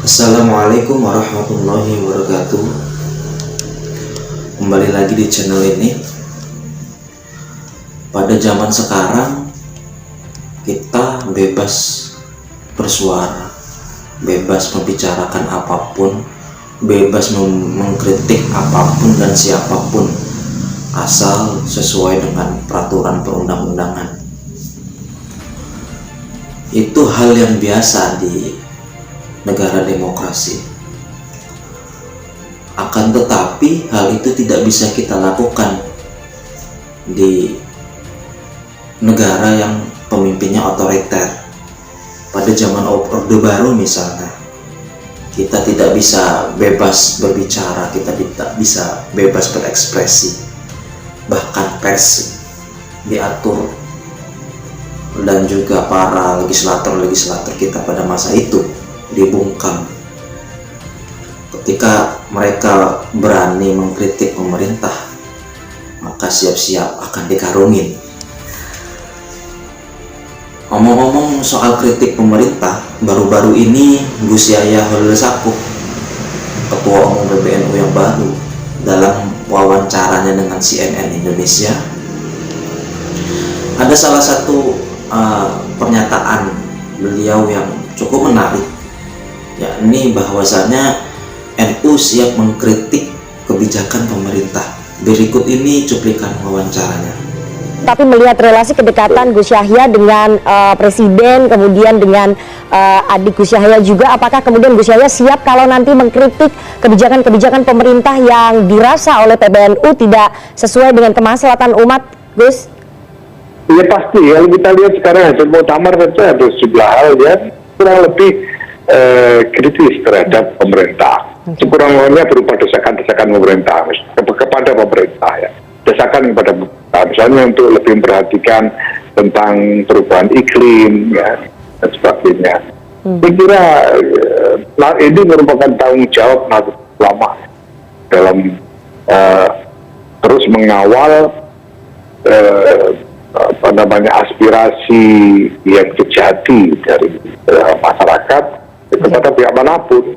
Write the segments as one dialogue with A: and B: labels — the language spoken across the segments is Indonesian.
A: Assalamualaikum warahmatullahi wabarakatuh. Kembali lagi di channel ini. Pada zaman sekarang kita bebas bersuara, bebas membicarakan apapun, bebas mengkritik apapun dan siapapun, asal sesuai dengan peraturan perundang-undangan. Itu hal yang biasa di negara demokrasi. Akan tetapi hal itu tidak bisa kita lakukan di negara yang pemimpinnya otoriter. Pada zaman Orde Baru misalnya, kita tidak bisa bebas berbicara, kita tidak bisa bebas berekspresi, bahkan pers diatur, dan juga para legislator kita pada masa itu dibungkam. Ketika mereka berani mengkritik pemerintah, maka siap-siap akan dikarungin. Ngomong-ngomong soal kritik pemerintah, baru-baru ini Gus Yahya Holil Stakuf, Ketua Umum PBNU yang baru, dalam wawancaranya dengan CNN Indonesia, ada salah satu pernyataan beliau yang cukup menarik, yakni bahwasanya NU siap mengkritik kebijakan pemerintah. Berikut ini cuplikan wawancaranya.
B: Tapi melihat relasi kedekatan Gus Yahya dengan Presiden, kemudian dengan adik Gus Yahya juga, apakah kemudian Gus Yahya siap kalau nanti mengkritik kebijakan-kebijakan pemerintah yang dirasa oleh PBNU tidak sesuai dengan kemaslahatan umat, Gus?
C: Ya pasti, kalau kita lihat sekarang hasil muktamar saja ada sejumlah hal ya kurang lebih kritis terhadap pemerintah. Sekurang-kurangnya berupa desakan-desakan pemerintah kepada pemerintah ya. Desakan kepada pemerintah, misalnya untuk lebih memperhatikan tentang perubahan iklim ya, dan sebagainya. Saya kira ini merupakan tanggung jawab ulama dalam terus mengawal aspirasi yang sejati dari masyarakat kepada pihak manapun,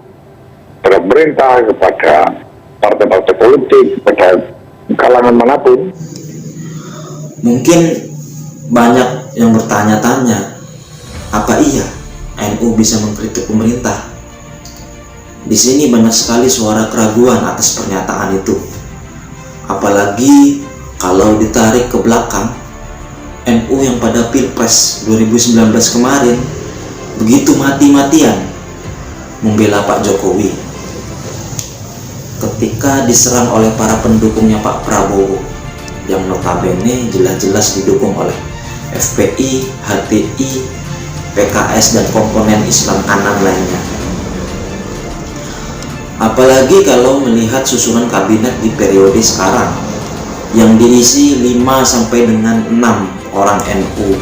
C: kepada pemerintah, kepada partai-partai politik, kepada kalangan manapun.
A: Mungkin banyak yang bertanya-tanya, apa iya NU bisa mengkritik pemerintah? Di sini banyak sekali suara keraguan atas pernyataan itu. Apalagi kalau ditarik ke belakang, NU yang pada Pilpres 2019 kemarin begitu mati-matian membela Pak Jokowi ketika diserang oleh para pendukungnya Pak Prabowo yang notabene jelas-jelas didukung oleh FPI, HTI, PKS, dan komponen Islam kanan lainnya. Apalagi kalau melihat susunan kabinet di periode sekarang yang diisi 5 sampai dengan 6 orang NU,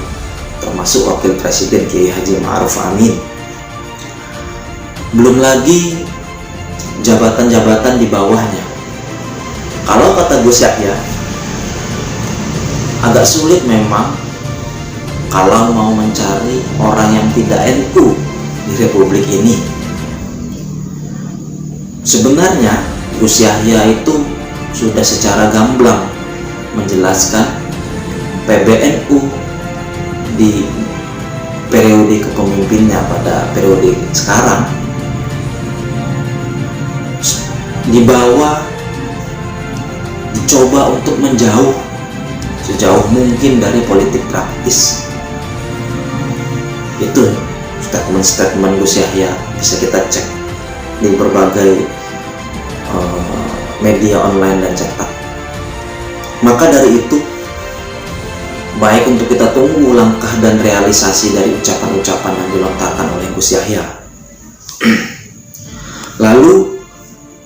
A: termasuk Wakil Presiden Kiai Haji Ma'ruf Amin. Belum lagi jabatan-jabatan di bawahnya. Kalau kata Gus Yahya, agak sulit memang kalau mau mencari orang yang tidak NU di Republik ini. Sebenarnya Gus Yahya itu sudah secara gamblang menjelaskan PBNU di periode kepemimpinannya pada periode sekarang dicoba untuk menjauh sejauh mungkin dari politik praktis. Itu statement Gus Yahya, bisa kita cek di berbagai media online dan cetak. Maka dari itu, baik untuk kita tunggu langkah dan realisasi dari ucapan-ucapan yang dilontarkan oleh Gus Yahya. Lalu,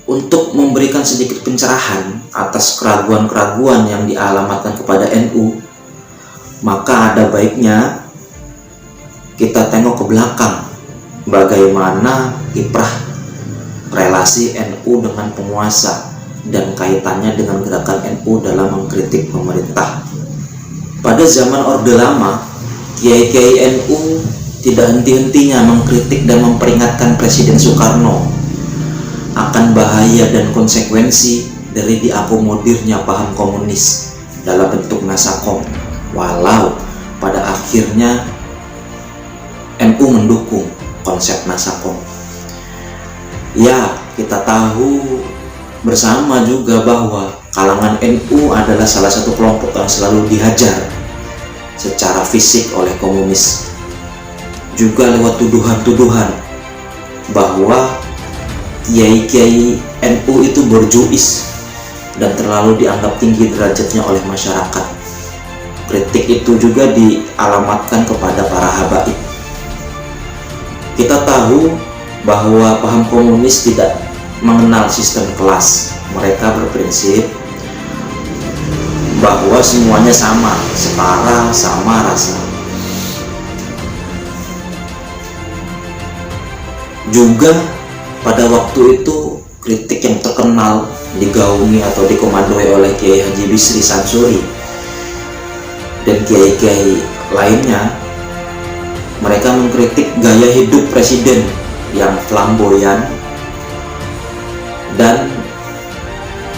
A: untuk memberikan sedikit pencerahan atas keraguan-keraguan yang dialamatkan kepada NU, maka ada baiknya kita tengok ke belakang bagaimana kiprah relasi NU dengan penguasa dan kaitannya dengan gerakan NU dalam mengkritik pemerintah. Pada zaman Orde Lama, kiai-kiai NU tidak henti-hentinya mengkritik dan memperingatkan Presiden Soekarno akan bahaya dan konsekuensi dari diakomodirnya paham komunis dalam bentuk Nasakom, walau pada akhirnya NU mendukung konsep Nasakom. Ya, kita tahu bersama juga bahwa kalangan NU adalah salah satu kelompok yang selalu dihajar secara fisik oleh komunis, juga lewat tuduhan-tuduhan bahwa kiai-kiai NU itu berjuis dan terlalu dianggap tinggi derajatnya oleh masyarakat. Kritik itu juga dialamatkan kepada para habaib. Kita tahu bahwa paham komunis tidak mengenal sistem kelas. Mereka berprinsip bahwa semuanya sama, setara, sama rasa. Juga pada waktu itu kritik yang terkenal digaungi atau dikomandoi oleh Kiai Haji Bisri Samsuri dan kiai-kiai lainnya. Mereka mengkritik gaya hidup presiden yang flamboyan dan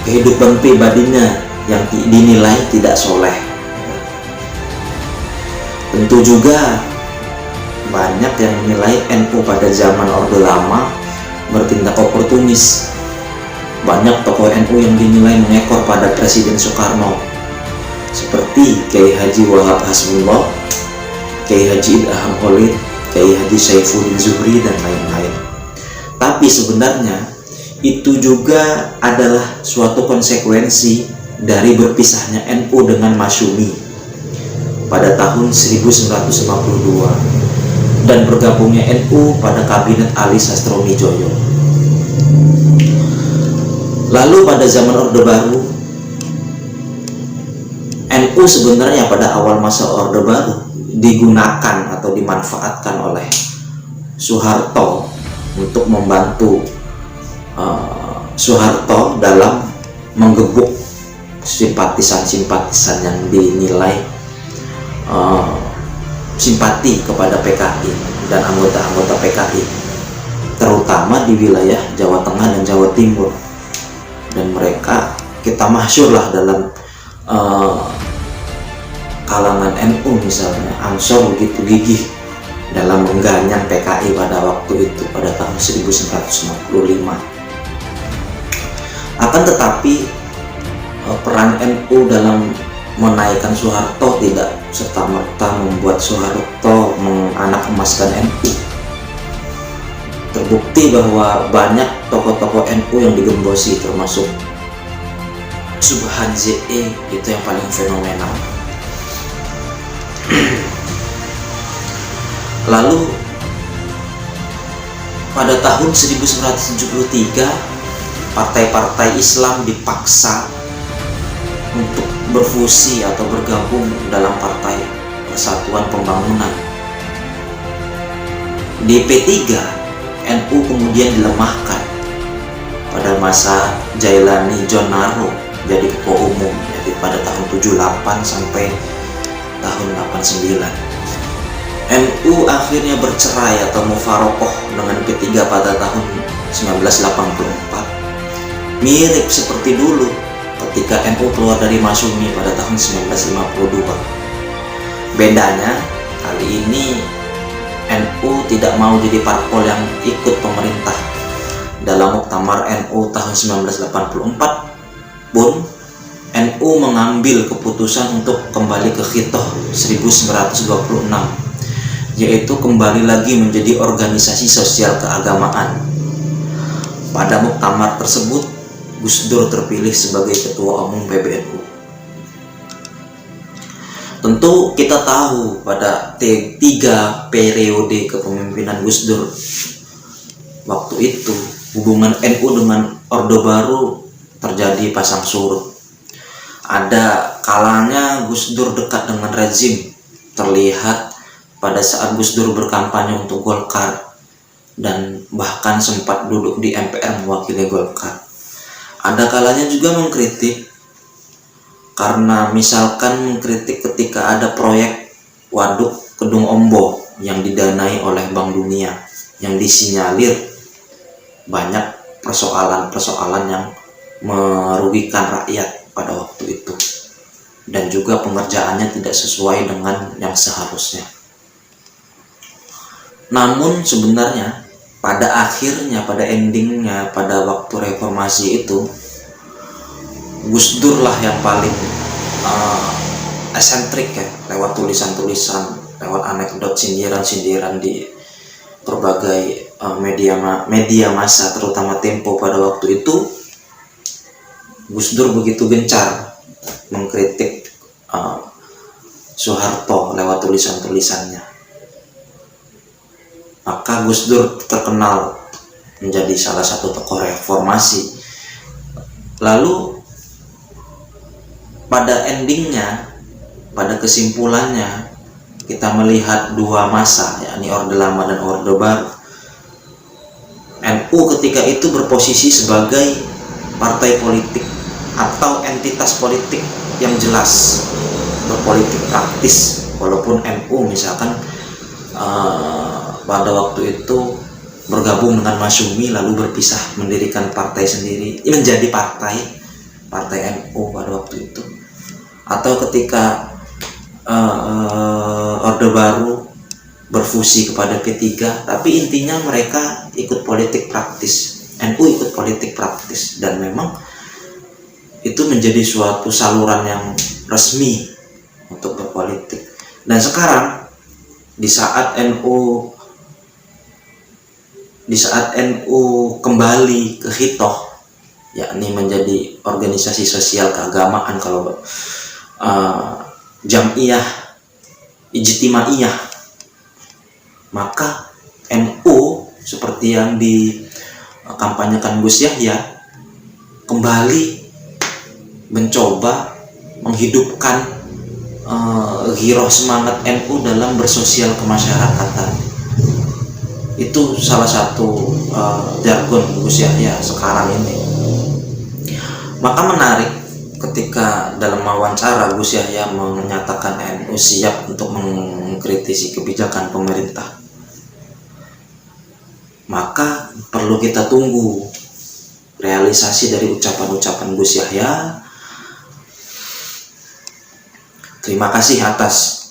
A: kehidupan pribadinya yang dinilai tidak soleh. Tentu juga banyak yang menilai NU pada zaman Orde Lama bertindak oportunis. Banyak tokoh NU yang dinilai mengekor pada Presiden Soekarno, seperti Kiai Haji Wahab Hasbullah, Kiai Haji Idham Khalid, Kiai Haji Saifuddin Zuhri, dan lain-lain. Tapi sebenarnya itu juga adalah suatu konsekuensi dari berpisahnya NU dengan Masyumi pada tahun 1952 dan bergabungnya NU pada kabinet Ali Sastromijoyo. Lalu pada zaman Orde Baru, NU sebenarnya pada awal masa Orde Baru digunakan atau dimanfaatkan oleh Soeharto untuk membantu Soeharto dalam menggebuk simpatisan-simpatisan yang dinilai simpati kepada PKI dan anggota-anggota PKI, terutama di wilayah Jawa Tengah dan Jawa Timur. Dan mereka, kita masyhurlah dalam kalangan NU misalnya, Ansor begitu gigih dalam mengganyang PKI pada waktu itu, pada tahun 1965. Akan tetapi peran NU dalam menaikkan Soeharto tidak serta-merta membuat Soeharto menganak emaskan NU. Terbukti bahwa banyak tokoh-tokoh NU yang digembosi, termasuk Subhan ZE, itu yang paling fenomenal. Lalu pada tahun 1973 partai-partai Islam dipaksa untuk berfusi atau bergabung dalam Partai Persatuan Pembangunan. Di P3, NU kemudian dilemahkan pada masa Jailani Jonaro jadi ketua umum, jadi pada tahun 78 sampai tahun 89. NU akhirnya bercerai atau mufarokoh dengan P3 pada tahun 1984. Mirip seperti dulu ketika NU keluar dari Masyumi pada tahun 1952. Bedanya kali ini NU tidak mau jadi parpol yang ikut pemerintah. Dalam Muktamar NU tahun 1984 pun NU mengambil keputusan untuk kembali ke Khitoh 1926, yaitu kembali lagi menjadi organisasi sosial keagamaan. Pada muktamar tersebut, Gus Dur terpilih sebagai Ketua Umum PBNU. Tentu kita tahu pada 3 periode kepemimpinan Gus Dur waktu itu, hubungan NU dengan Orde Baru terjadi pasang surut. Ada kalanya Gus Dur dekat dengan rezim, terlihat pada saat Gus Dur berkampanye untuk Golkar dan bahkan sempat duduk di MPR mewakili Golkar. Ada kalanya juga mengkritik, karena misalkan mengkritik ketika ada proyek waduk Kedung Ombo yang didanai oleh Bank Dunia, yang disinyalir banyak persoalan-persoalan yang merugikan rakyat pada waktu itu, dan juga pengerjaannya tidak sesuai dengan yang seharusnya. Namun sebenarnya pada akhirnya, pada endingnya, pada waktu reformasi itu, Gus Dur lah yang paling esentrik ya, lewat tulisan-tulisan, lewat anekdot, sindiran-sindiran di berbagai media massa, terutama Tempo pada waktu itu. Gus Dur begitu gencar mengkritik Soeharto lewat tulisan-tulisannya. Maka Gus Dur terkenal menjadi salah satu tokoh reformasi. Lalu pada endingnya, pada kesimpulannya, kita melihat dua masa, yakni Orde Lama dan Orde Baru. NU ketika itu berposisi sebagai partai politik atau entitas politik yang jelas, berpolitik praktis. Walaupun NU misalkan pada waktu itu bergabung dengan Masyumi lalu berpisah mendirikan partai sendiri, menjadi partai NU pada waktu itu. Atau ketika Orde Baru berfusi kepada P3, tapi intinya mereka ikut politik praktis, NU ikut politik praktis, dan memang itu menjadi suatu saluran yang resmi untuk berpolitik. Dan sekarang di saat NU kembali ke hitoh, yakni menjadi organisasi sosial keagamaan, kalau jam'iyah ijtimaiyah, maka NU seperti yang dikampanyekan Gus Yahya kembali mencoba menghidupkan giroh semangat NU dalam bersosial kemasyarakatan. Itu salah satu jargon Gus Yahya sekarang ini. Maka menarik ketika dalam wawancara Gus Yahya menyatakan NU siap untuk mengkritisi kebijakan pemerintah. Maka perlu kita tunggu realisasi dari ucapan-ucapan Gus Yahya. Terima kasih atas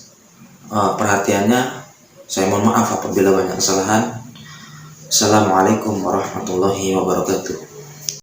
A: perhatiannya. Saya mohon maaf apabila banyak kesalahan. Assalamualaikum warahmatullahi wabarakatuh.